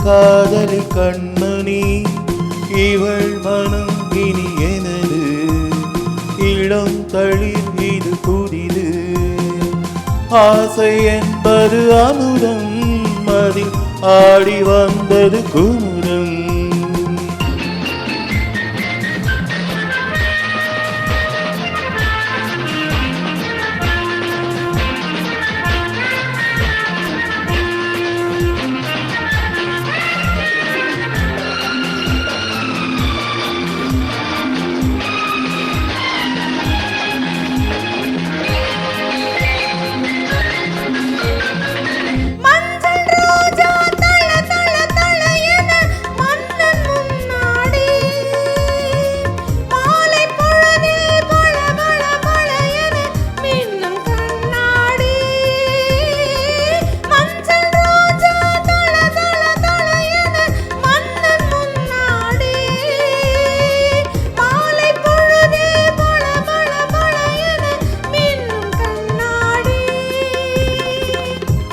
காதலி கண்மணி இவள் மனம் இனி எனது இளம் தளிர் இது புதிது ஆசை என்பது அமுதம் அதில் ஆடி வந்தது குமுதம்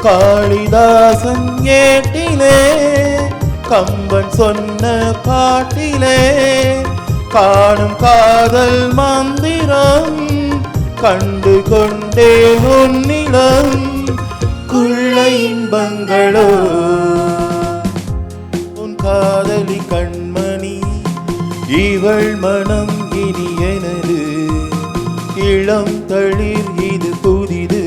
காளிதாசன் ஏட்டிலே கம்பன் சொன்ன பாட்டிலே காணும் காதல் மந்திரம் கண்டு கொண்டே உன்னிடம் குள்ள இன்பங்களோ உன் காதலி கண்மணி இவள் மனம் இனி எனது இளம் தளிர் இது புதிது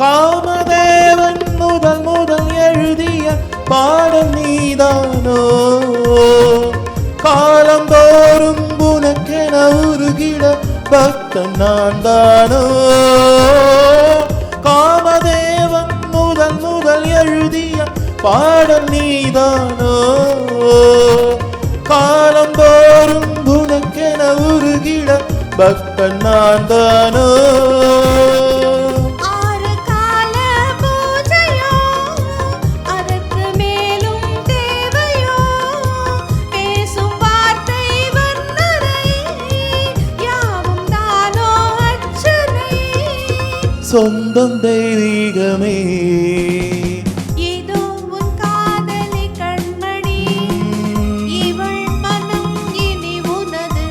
காமதேவன் முதல் எழுதிய பாடல் நீதானோ காலந்தோறும் உனக்கென உருகிட பக்தன் நான் தானோ காமதேவன் முதல் எழுதிய பாடல் நீதானோ காலந்தோறும் உனக்கென உருகிட பக்தன் நான் தானோ சொந்தம் தெய்வீகமே ஏதோ உன் காதலி கண்மணி இவள் மனம் இனி உனது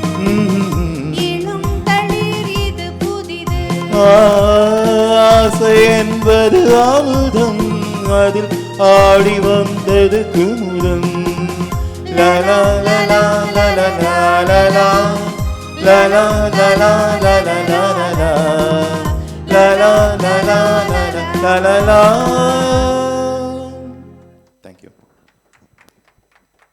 இளம் தளிர் இது புதிது ஆசை என்பது அமுதம் அதில் ஆடி வந்தது குமுதம் லலா லலா லலா லலா லலா லலா லலா லலா la la la la la la la la